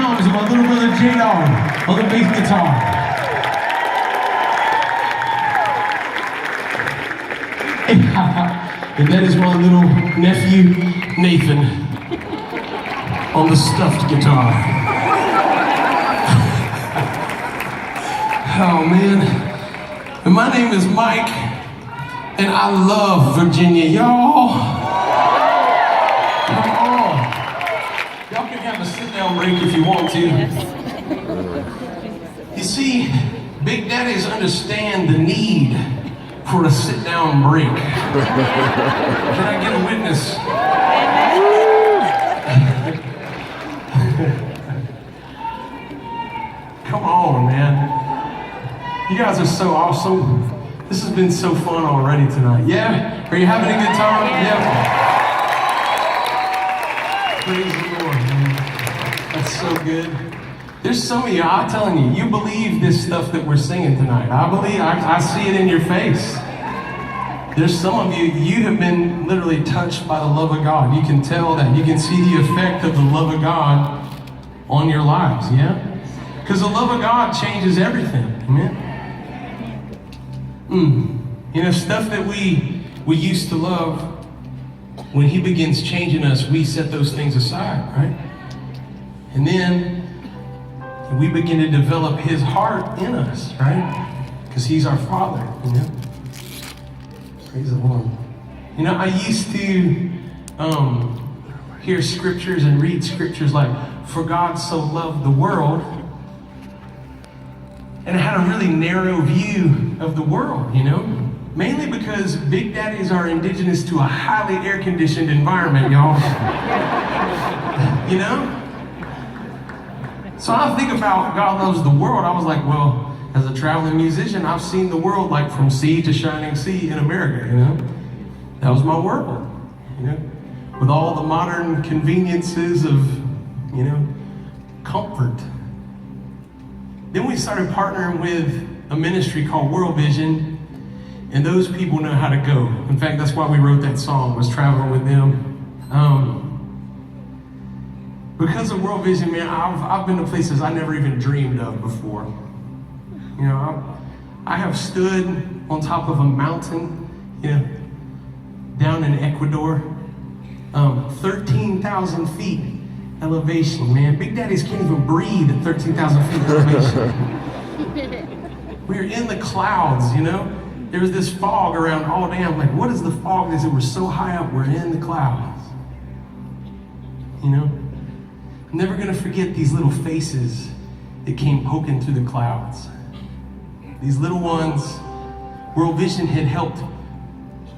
drums and my little brother J-Dog on the bass guitar. And that is my little nephew Nathan on the stuffed guitar. Oh man. And my name is Mike, and I love Virginia, y'all. Come on. Y'all can have a sit-down break if you want to. You see, Big Daddies understand the need for a sit-down break. Can I get a witness? Come on, man. You guys are so awesome. This has been so fun already tonight. Yeah? Are you having a good time? Yeah. Praise the Lord, man. That's so good. There's some of you, I'm telling you, you believe this stuff that we're singing tonight. I see it in your face. There's some of you, you have been literally touched by the love of God. You can tell that. You can see the effect of the love of God on your lives, yeah? Because the love of God changes everything, amen? You know, stuff that we used to love, when He begins changing us, we set those things aside, right? And then we begin to develop His heart in us, right? Because He's our Father, you know? Praise the Lord. You know, I used to hear scriptures and read scriptures like, for God so loved the world, and I had a really narrow view of the world, you know? Mainly because Big Daddies are indigenous to a highly air-conditioned environment, y'all. You know? So I think about God loves the world. I was like, well, as a traveling musician, I've seen the world like from sea to shining sea in America, you know? That was my world, you know? With all the modern conveniences of, you know, comfort. Then we started partnering with a ministry called World Vision, and those people know how to go. In fact, that's why we wrote that song, was traveling with them. Because of World Vision, man, I've been to places I never even dreamed of before. You know, I have stood on top of a mountain, you know, down in Ecuador, 13,000 feet elevation, man. Big Daddies can't even breathe at 13,000 feet elevation. We were in the clouds, you know. There was this fog around all day. I'm like, what is the fog? They said, we're so high up, we're in the clouds. You know? I'm never gonna forget these little faces that came poking through the clouds. These little ones, World Vision had helped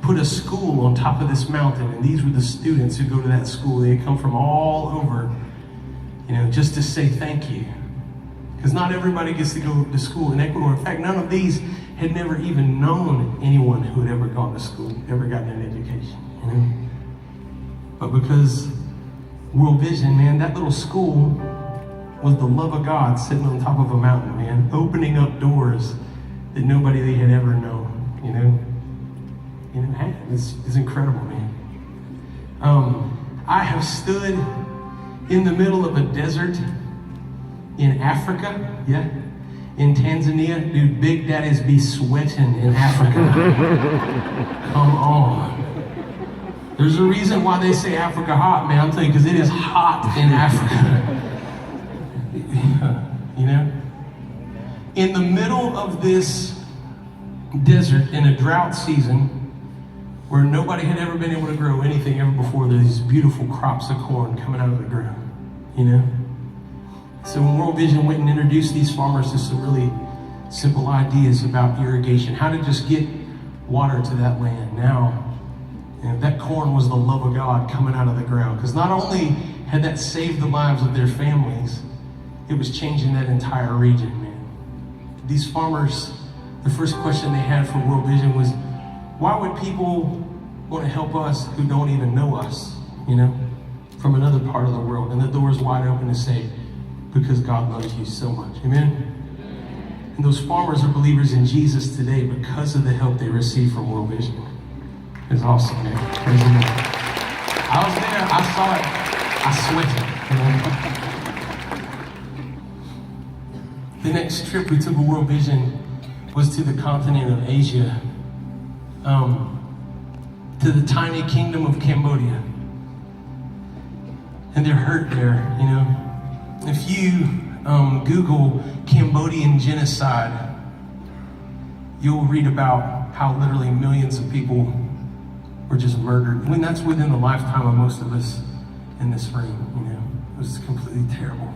put a school on top of this mountain, and these were the students who go to that school. They come from all over, you know, just to say thank you. Because not everybody gets to go to school in Ecuador. In fact, none of these had never even known anyone who had ever gone to school, ever gotten an education, you know? But because World Vision, man, that little school was the love of God sitting on top of a mountain, man, opening up doors that nobody they had ever known, you know? Man, it's incredible, man. I have stood in the middle of a desert in Africa, yeah? In Tanzania, dude, Big Daddies be sweating in Africa. Come on. There's a reason why they say Africa hot, man. I'm telling you, because it is hot in Africa. You know? In the middle of this desert, in a drought season, where nobody had ever been able to grow anything ever before, there's these beautiful crops of corn coming out of the ground, you know? So when World Vision went and introduced these farmers to some really simple ideas about irrigation, how to just get water to that land. Now, you know, that corn was the love of God coming out of the ground. Because not only had that saved the lives of their families, it was changing that entire region, man. These farmers, the first question they had for World Vision was, why would people want to help us who don't even know us, you know, from another part of the world? And the door's wide open to say, because God loves you so much, amen? And those farmers are believers in Jesus today because of the help they received from World Vision. It's awesome, man. Praise the Lord. I was there, I saw it, I sweated, you know? The next trip we took with World Vision was to the continent of Asia, to the tiny kingdom of Cambodia. And they're hurt there, you know. If you Google Cambodian genocide, you'll read about how literally millions of people were just murdered. I mean, that's within the lifetime of most of us in this room, you know. It was completely terrible.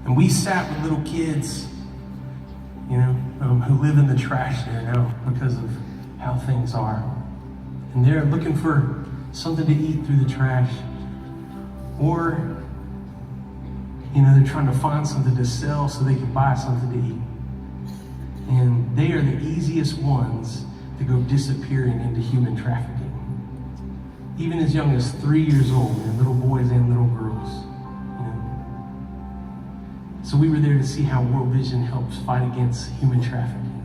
And we sat with little kids, you know, who live in the trash there now because of how things are. And they're looking for something to eat through the trash. Or, you know, they're trying to find something to sell so they can buy something to eat. And they are the easiest ones to go disappearing into human trafficking. Even as young as 3 years old, and little boys and little girls. You know. So we were there to see how World Vision helps fight against human trafficking.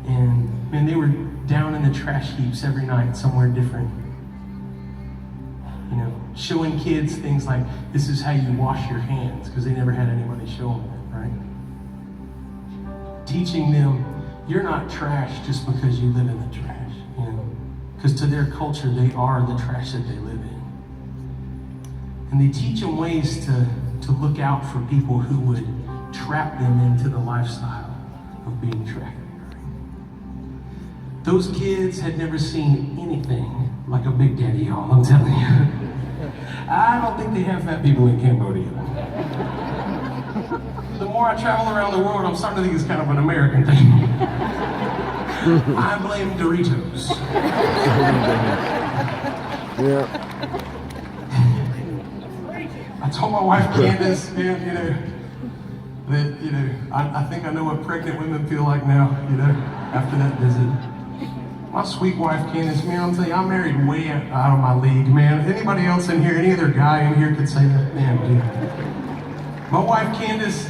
And man, they were down in the trash heaps every night, somewhere different. You know, showing kids things like, this is how you wash your hands, because they never had anybody show them that, right? Teaching them, you're not trash just because you live in the trash, you know? Because to their culture, they are the trash that they live in. And they teach them ways to look out for people who would trap them into the lifestyle of being trafficked. Those kids had never seen anything like a Big Daddy, y'all, I'm telling you. I don't think they have fat people in Cambodia. The more I travel around the world, I'm starting to think it's kind of an American thing. I blame Doritos. Yeah. I told my wife Candace, man, you know, that, you know, I think I know what pregnant women feel like now, you know, after that visit. My sweet wife, Candace, man, I'll tell you, I'm married way out of my league, man. Anybody else in here, any other guy in here could say that, man, dude. My wife, Candace,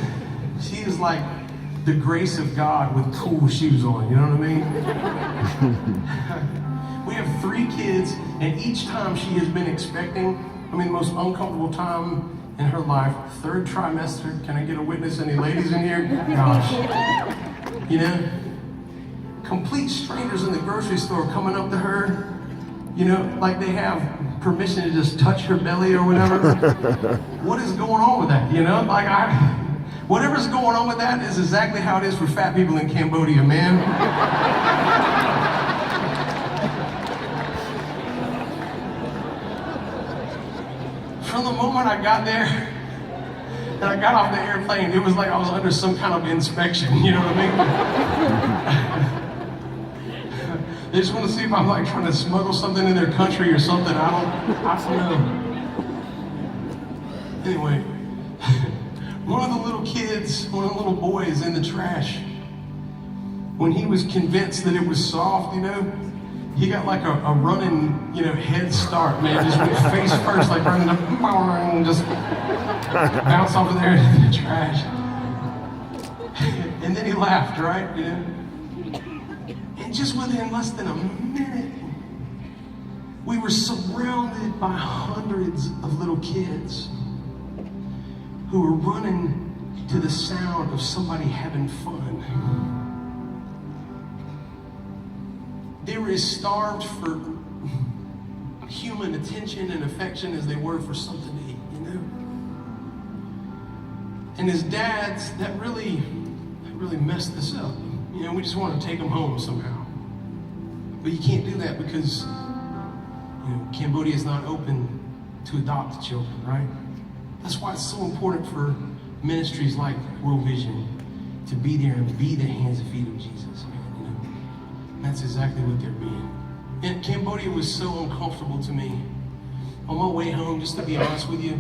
she is like the grace of God with cool shoes on, you know what I mean? We have 3 kids, and each time she has been expecting, I mean, the most uncomfortable time in her life, 3rd trimester. Can I get a witness? Any ladies in here? Gosh. You know? Complete strangers in the grocery store coming up to her, you know, like they have permission to just touch her belly or whatever. What is going on with that, you know? Like, whatever's going on with that is exactly how it is for fat people in Cambodia, man. From the moment I got there, and I got off the airplane, it was like I was under some kind of inspection, you know what I mean? They just want to see if I'm like trying to smuggle something in their country or something. I don't know. Anyway, one of the little kids, one of the little boys in the trash, when he was convinced that it was soft, you know, he got like a running, you know, head start, man. Just went face first, like running up, and just bounce off of there in the trash. And then he laughed, right, you know? And just within less than a minute, we were surrounded by hundreds of little kids who were running to the sound of somebody having fun. They were as starved for human attention and affection as they were for something to eat, you know? And as dads, that really messed us up. You know, we just want to take them home somehow. But you can't do that because, you know, Cambodia is not open to adopt children, right? That's why it's so important for ministries like World Vision to be there and be the hands and feet of Jesus, man, you know? And that's exactly what they're being. And Cambodia was so uncomfortable to me. On my way home, just to be honest with you,